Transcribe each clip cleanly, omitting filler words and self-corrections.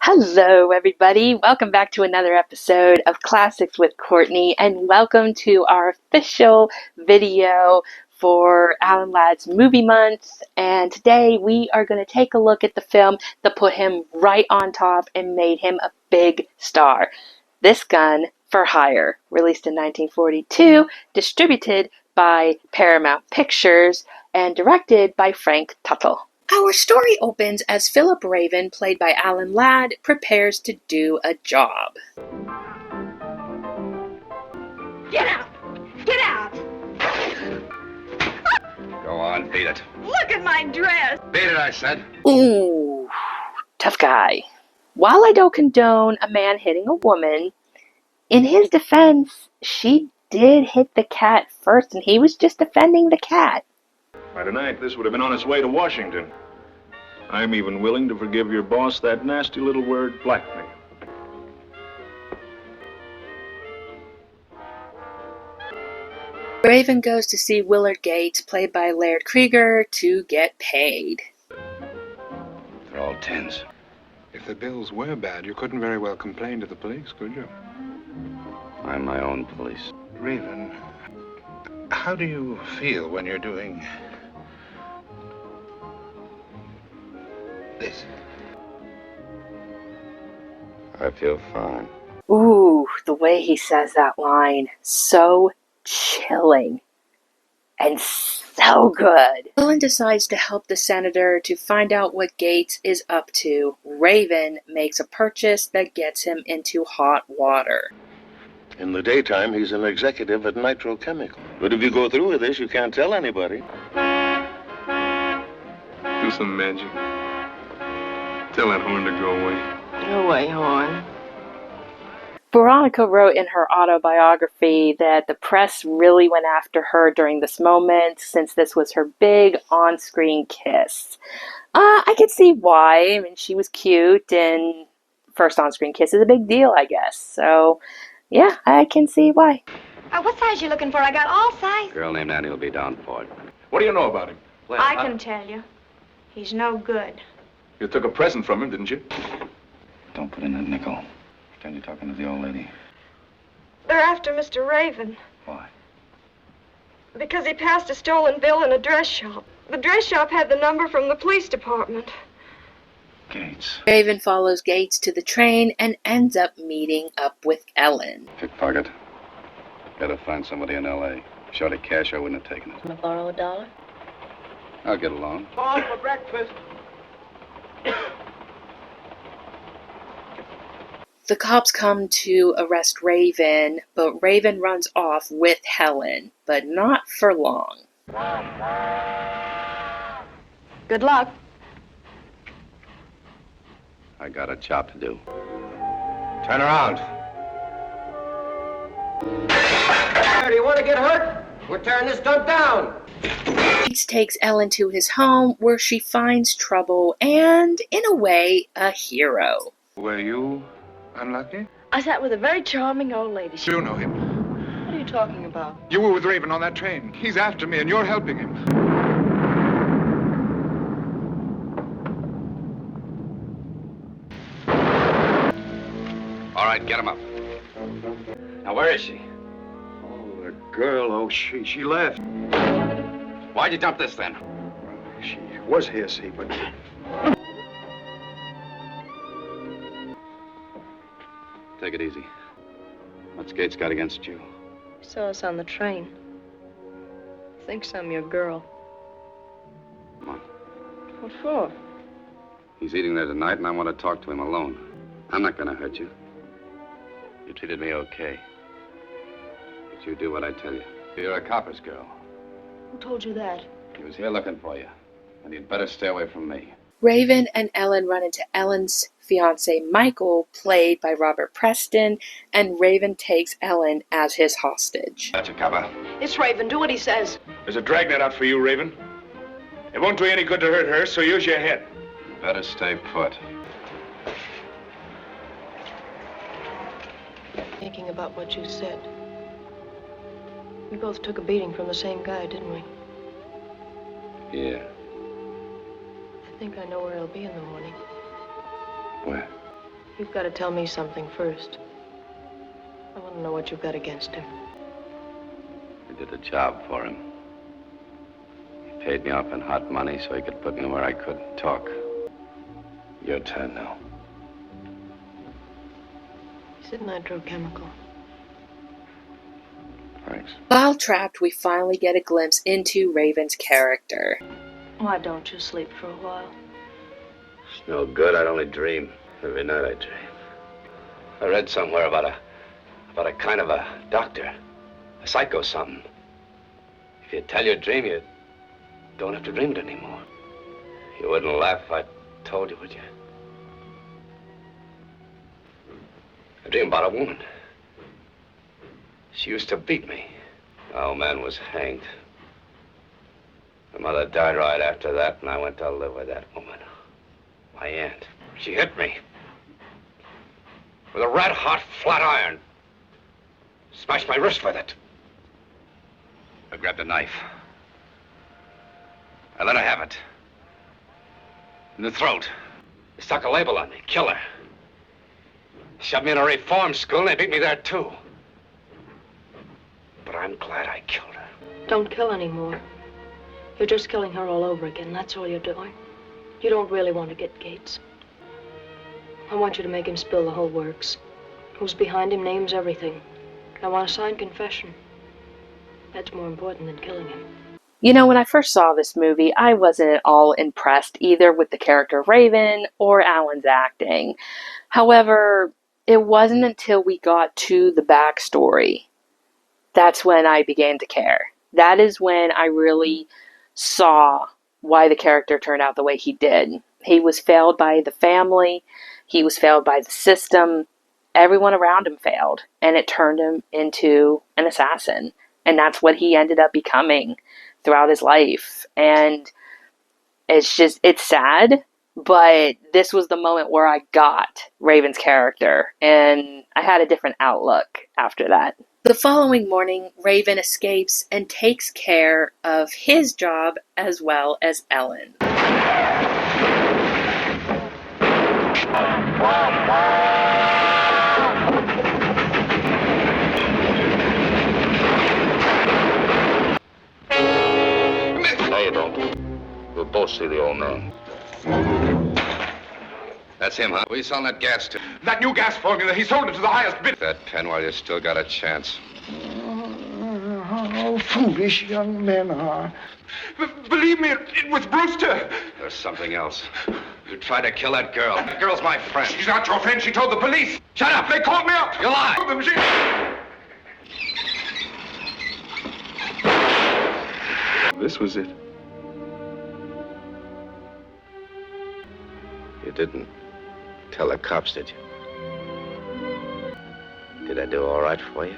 Hello, everybody. Welcome back to another episode of Classics with Courtney, and welcome to our official video for Alan Ladd's Movie Month. And today we are going to take a look at the film that put him right on top and made him a big star. This Gun for Hire, released in 1942, distributed by Paramount Pictures, and directed by Frank Tuttle. Our story opens as Philip Raven, played by Alan Ladd, prepares to do a job. Get out! Get out! Go on, beat it. Look at my dress! Beat it, I said. Ooh, tough guy. While I don't condone a man hitting a woman, in his defense, she did hit the cat first, and he was just defending the cat. By tonight, this would have been on its way to Washington. I'm even willing to forgive your boss that nasty little word, blackmail. Raven goes to see Willard Gates, played by Laird Krieger, to get paid. They're all tens. If the bills were bad, you couldn't very well complain to the police, could you? I'm my own police. Raven, how do you feel when you're doing this? I feel fine. Ooh, the way he says that line. So chilling. And so good. Ellen decides to help the senator to find out what Gates is up to. Raven makes a purchase that gets him into hot water. In the daytime, he's an executive at Nitrochemical. But if you go through with this, you can't tell anybody. Do some magic. Tell that horn to go away. Go away, Horn. Veronica wrote in her autobiography that the press really went after her during this moment, since this was her big on-screen kiss. I could see why. I mean, she was cute, and first on-screen kiss is a big deal, I guess. So, yeah, I can see why. What size you looking for? I got all size. Girl named Annie will be down for it. What do you know about him? I can tell you. He's no good. You took a present from him, didn't you? Don't put in that nickel. Pretend you're talking to the old lady. They're after Mr. Raven. Why? Because he passed a stolen bill in a dress shop. The dress shop had the number from the police department. Gates. Raven follows Gates to the train and ends up meeting up with Ellen. Pickpocket. Gotta find somebody in L.A. Shorty cash, I wouldn't have taken it. Can I borrow $1? I'll get along. On for breakfast. The cops come to arrest Raven, but Raven runs off with Helen, but not for long. Good luck. I got a job to do. Turn around. Do you want to get hurt? We're tearing this dump down. Gates takes Ellen to his home, where she finds trouble and, in a way, a hero. Were you unlucky? I sat with a very charming old lady. You know him. What are you talking about? You were with Raven on that train. He's after me, and you're helping him. All right, get him up. Now, where is she? Oh, the girl, she left. Why'd you dump this, then? She was here, see, but... Take it easy. What's Gates got against you? He saw us on the train. Thinks I'm your girl. Come on. What for? He's eating there tonight, and I want to talk to him alone. I'm not gonna hurt you. You treated me okay. But you do what I tell you. You're a copper's girl. Who told you that? He was here looking for you. And you'd better stay away from me. Raven and Ellen run into Ellen's fiancé, Michael, played by Robert Preston, and Raven takes Ellen as his hostage. Gotcha, copper. It's Raven. Do what he says. There's a dragnet out for you, Raven. It won't do any good to hurt her, so use your head. You better stay put. Thinking about what you said. We both took a beating from the same guy, didn't we? Yeah. I think I know where he'll be in the morning. Where? You've got to tell me something first. I want to know what you've got against him. I did a job for him. He paid me off in hot money so he could put me where I couldn't talk. Your turn now. He said nitrochemical. Thanks. While trapped, we finally get a glimpse into Raven's character. Why don't you sleep for a while? It's no good. I'd only dream. Every night I dream. I read somewhere about a kind of a doctor. A psycho something. If you tell your dream, you don't have to dream it anymore. You wouldn't laugh if I told you, would you? I dream about a woman. She used to beat me. The old man was hanged. My mother died right after that, and I went to live with that woman. My aunt. She hit me with a red-hot flat iron. Smashed my wrist with it. I grabbed a knife. I let her have it. In the throat. They stuck a label on me, killer. Shoved me in a reform school, and they beat me there, too. But I'm glad I killed her. Don't kill anymore. You're just killing her all over again. That's all you're doing. You don't really want to get Gates. I want you to make him spill the whole works. Who's behind him, names, everything. I want a signed confession. That's more important than killing him. You know, when I first saw this movie, I wasn't at all impressed either with the character of Raven or Alan's acting. However, it wasn't until we got to the backstory that's when I began to care. That is when I really saw why the character turned out the way he did. He was failed by the family. He was failed by the system. Everyone around him failed, and it turned him into an assassin. And that's what he ended up becoming throughout his life. And it's sad, but this was the moment where I got Raven's character, and I had a different outlook after that. The following morning, Raven escapes and takes care of his job as well as Ellen. No, you don't. We'll both see the old man. That's him, huh? Who are you selling that gas to? That new gas formula, he sold it to the highest bid. That pen while you still got a chance. How foolish young men are. Believe me, it was Brewster. There's something else. You tried to kill that girl. That girl's my friend. She's not your friend. She told the police. Shut up! They called me up. You lie! This was it. You didn't tell the cops, did you? Did I do all right for you?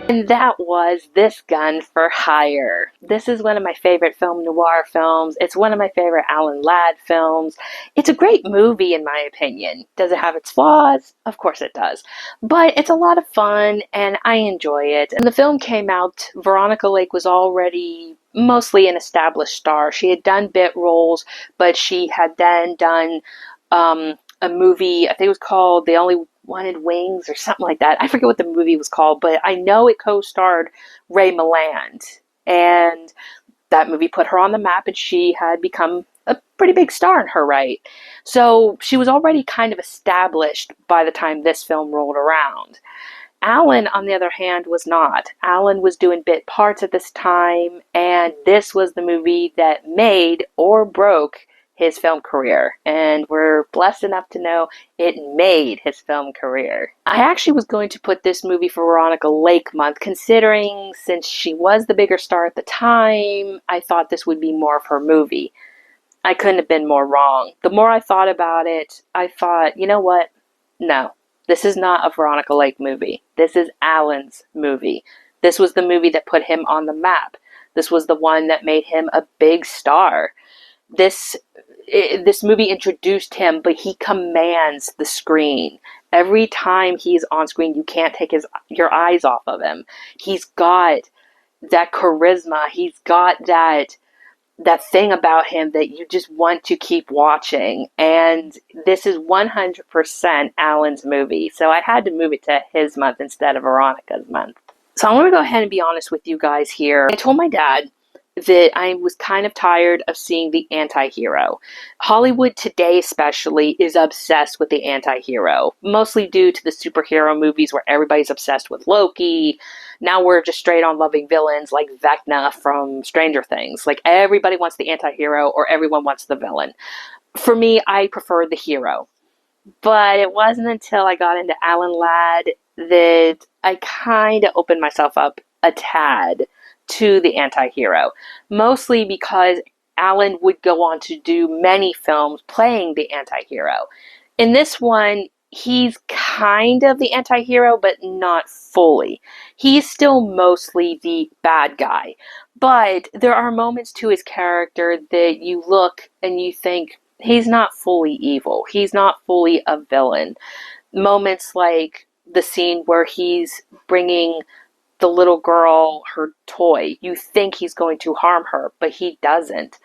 And that was This Gun for Hire. This is one of my favorite film noir films. It's one of my favorite Alan Ladd films. It's a great movie in my opinion. Does it have its flaws? Of course it does. But it's a lot of fun and I enjoy it. And the film came out, Veronica Lake was already mostly an established star. She had done bit roles, but she had then done a movie, I think it was called They Only Wanted Wings or something like that. I forget what the movie was called, but I know it co-starred Ray Milland. And that movie put her on the map and she had become a pretty big star in her right. So she was already kind of established by the time this film rolled around. Alan, on the other hand, was not. Alan was doing bit parts at this time, and this was the movie that made or broke his film career, and we're blessed enough to know it made his film career. I actually was going to put this movie for Veronica Lake month, considering since she was the bigger star at the time, I thought this would be more of her movie. I couldn't have been more wrong. The more I thought about it, I thought, you know what? No, this is not a Veronica Lake movie. This is Alan's movie. This was the movie that put him on the map. This was the one that made him a big star. This movie introduced him, but he commands the screen. Every time he's on screen, you can't take your eyes off of him. He's got that charisma. He's got that that thing about him that you just want to keep watching. And this is 100% Alan's movie. So I had to move it to his month instead of Veronica's month. So I'm going to go ahead and be honest with you guys here. I told my dad that I was kind of tired of seeing the anti-hero. Hollywood today especially is obsessed with the anti-hero, mostly due to the superhero movies where everybody's obsessed with Loki. Now we're just straight on loving villains like Vecna from Stranger Things. Like everybody wants the anti-hero or everyone wants the villain. For me, I prefer the hero. But it wasn't until I got into Alan Ladd that I kind of opened myself up a tad to the anti-hero. Mostly because Alan would go on to do many films playing the anti-hero. In this one, he's kind of the anti-hero, but not fully. He's still mostly the bad guy. But there are moments to his character that you look and you think, he's not fully evil. He's not fully a villain. Moments like the scene where he's bringing the little girl her toy. You think he's going to harm her, but he doesn't.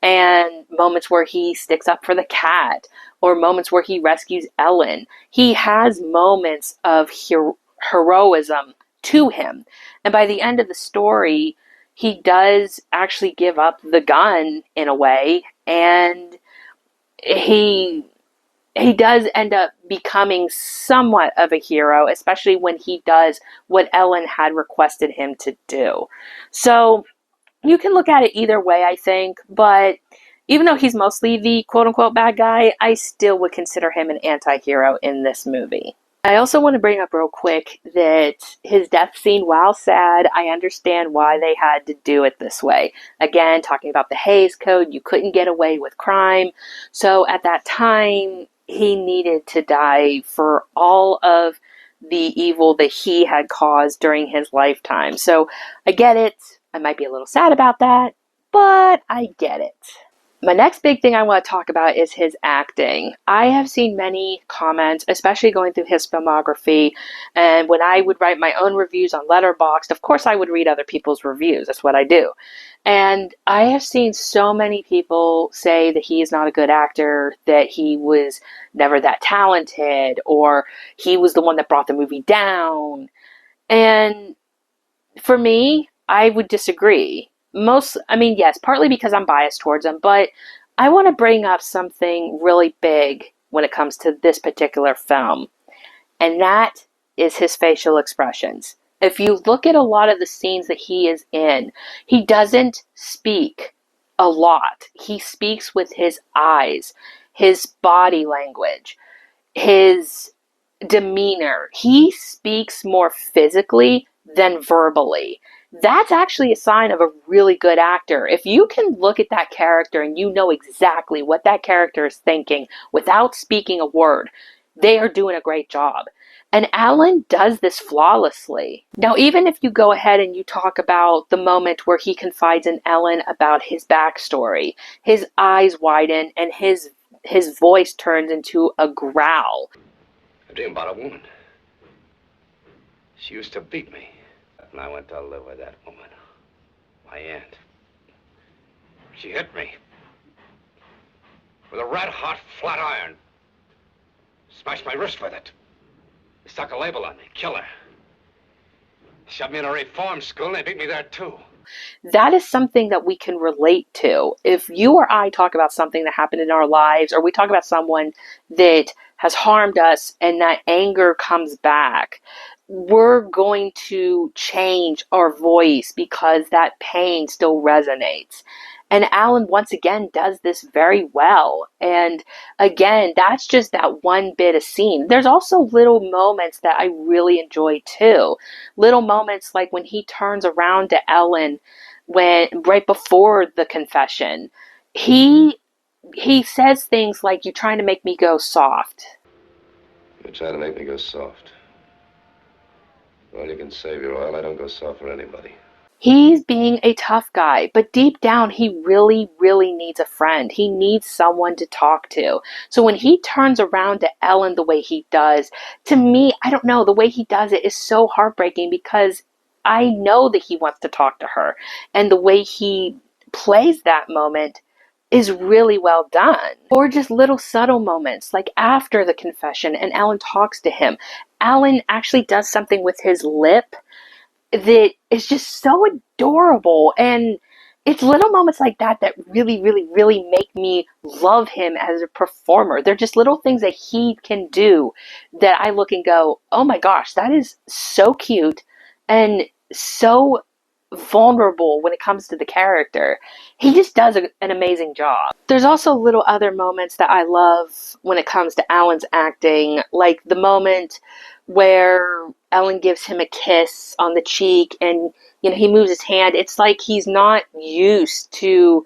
And moments where he sticks up for the cat, or moments where he rescues Ellen. He has moments of heroism to him. And by the end of the story, he does actually give up the gun in a way, and he does end up becoming somewhat of a hero, especially when he does what Ellen had requested him to do. So you can look at it either way, I think, but even though he's mostly the quote-unquote bad guy, I still would consider him an anti-hero in this movie. I also want to bring up real quick that his death scene, while sad, I understand why they had to do it this way. Again, talking about the Hays Code, you couldn't get away with crime. So at that time, he needed to die for all of the evil that he had caused during his lifetime. So I get it. I might be a little sad about that, but I get it. My next big thing I want to talk about is his acting. I have seen many comments, especially going through his filmography, and when I would write my own reviews on Letterboxd, of course I would read other people's reviews. That's what I do. And I have seen so many people say that he is not a good actor, that he was never that talented, or he was the one that brought the movie down. And for me, I would disagree. Yes, partly because I'm biased towards him, but I want to bring up something really big when it comes to this particular film, and that is his facial expressions. If you look at a lot of the scenes that he is in, he doesn't speak a lot. He speaks with his eyes, his body language, his demeanor. He speaks more physically than verbally. That's actually a sign of a really good actor. If you can look at that character and you know exactly what that character is thinking without speaking a word, they are doing a great job. And Alan does this flawlessly. Now, even if you go ahead and you talk about the moment where he confides in Ellen about his backstory, his eyes widen and his voice turns into a growl. I dream about a woman. She used to beat me. And I went to live with that woman. My aunt. She hit me. With a red-hot flat iron. Smashed my wrist with it. They stuck a label on me. Killer. Shoved me in a reform school and they beat me there too. That is something that we can relate to. If you or I talk about something that happened in our lives, or we talk about someone that has harmed us and that anger comes back, we're going to change our voice because that pain still resonates. And Alan, once again, does this very well. And again, that's just that one bit of scene. There's also little moments that I really enjoy too. Little moments like when he turns around to Ellen right before the confession. He says things like, "You're trying to make me go soft." You're trying to make me go soft. Well, you can save your oil. I don't go soft for anybody. He's being a tough guy, but deep down, he really, really needs a friend. He needs someone to talk to. So when he turns around to Ellen the way he does, to me, I don't know, the way he does it is so heartbreaking because I know that he wants to talk to her. And the way he plays that moment is really well done. Or just little subtle moments, like after the confession and Alan talks to him. Alan actually does something with his lip that is just so adorable. And it's little moments like that that really, really, really make me love him as a performer. They're just little things that he can do that I look and go, oh my gosh, that is so cute and so vulnerable when it comes to the character. He just does an amazing job. There's also little other moments that I love when it comes to Alan's acting, like the moment where Ellen gives him a kiss on the cheek and he moves his hand. It's like he's not used to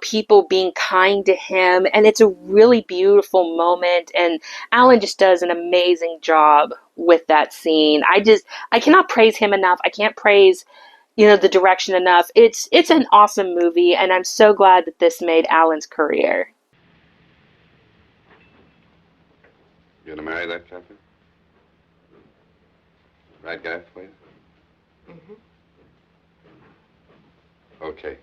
people being kind to him, and it's a really beautiful moment, and Alan just does an amazing job with that scene. I cannot praise him enough. I can't praise the direction enough. It's an awesome movie, and I'm so glad that this made Alan's career. You gonna marry that Catherine? Right guy for you? Mm-hmm. Okay.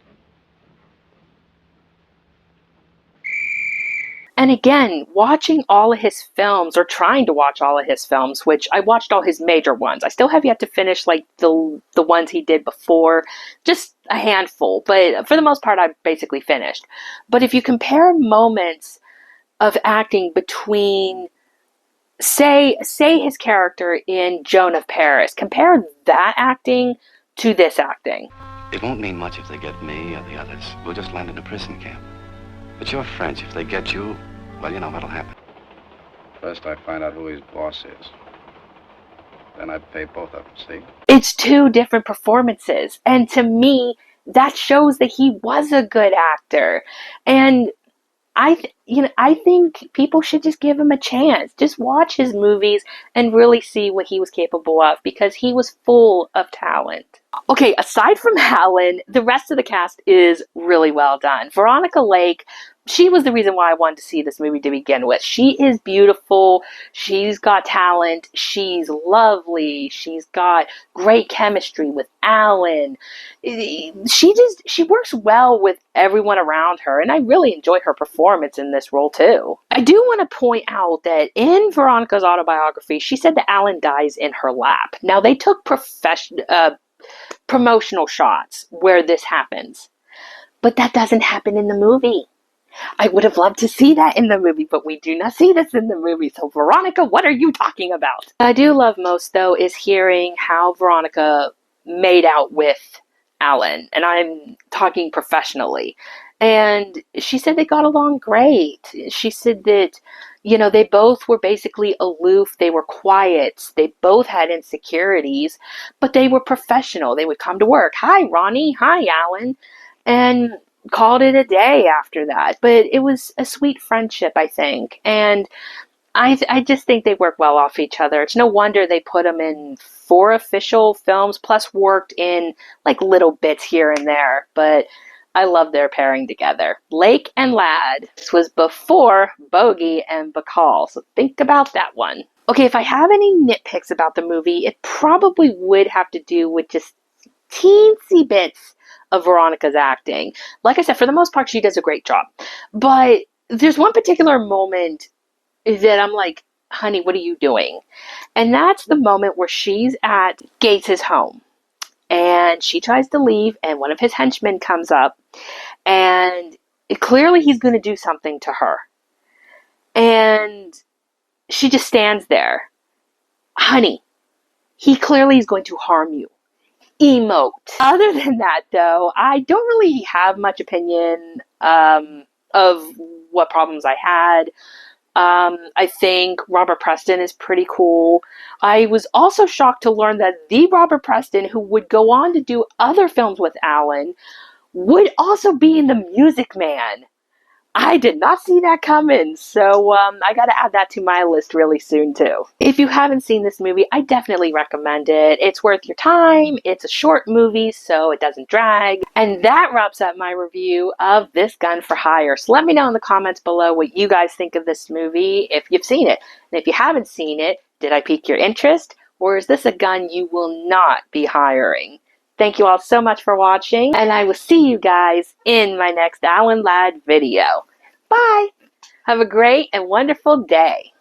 And again, watching all of his films, or trying to watch all of his films, which I watched all his major ones. I still have yet to finish like the ones he did before, just a handful. But for the most part, I've basically finished. But if you compare moments of acting between, say his character in Joan of Paris, compare that acting to this acting. It won't mean much if they get me or the others. We'll just land in a prison camp. But you're French. If they get you, well, you know what'll happen. First, I find out who his boss is. Then I pay both of them, see? It's two different performances. And to me, that shows that he was a good actor. And I think people should just give him a chance. Just watch his movies and really see what he was capable of, because he was full of talent. Okay, aside from Alan, the rest of the cast is really well done. Veronica Lake, she was the reason why I wanted to see this movie to begin with. She is beautiful. She's got talent. She's lovely. She's got great chemistry with Alan. She works well with everyone around her, and I really enjoy her performance in this role too. I do want to point out that in Veronica's autobiography, she said that Alan dies in her lap. Now, they took promotional shots where this happens, but that doesn't happen in the movie. I would have loved to see that in the movie, but we do not see this in the movie. So, Veronica, what are you talking about? What I do love most, though, is hearing how Veronica made out with Alan, and I'm talking professionally. And she said they got along great. She said that, they both were basically aloof. They were quiet. They both had insecurities, but they were professional. They would come to work. Hi, Ronnie. Hi, Alan. And called it a day after that. But it was a sweet friendship, I think. And I just think they work well off each other. It's no wonder they put them in 4 official films, plus worked in like little bits here and there. But I love their pairing together. Lake and Ladd. This was before Bogey and Bacall, so think about that one. Okay, if I have any nitpicks about the movie, it probably would have to do with just teensy bits of Veronica's acting. Like I said, for the most part, she does a great job. But there's one particular moment that I'm like, honey, what are you doing? And that's the moment where she's at Gates' home. And she tries to leave, and one of his henchmen comes up, and clearly he's going to do something to her. And she just stands there. Honey, he clearly is going to harm you. Emote. Other than that, though, I don't really have much opinion of what problems I had. I think Robert Preston is pretty cool. I was also shocked to learn that the Robert Preston who would go on to do other films with Alan would also be in The Music Man. I did not see that coming, so I gotta add that to my list really soon too. If you haven't seen this movie, I definitely recommend it. It's worth your time. It's a short movie, so it doesn't drag. And that wraps up my review of This Gun for Hire. So let me know in the comments below what you guys think of this movie, if you've seen it. And if you haven't seen it, did I pique your interest? Or is this a gun you will not be hiring? Thank you all so much for watching, and I will see you guys in my next Alan Ladd video. Bye! Have a great and wonderful day.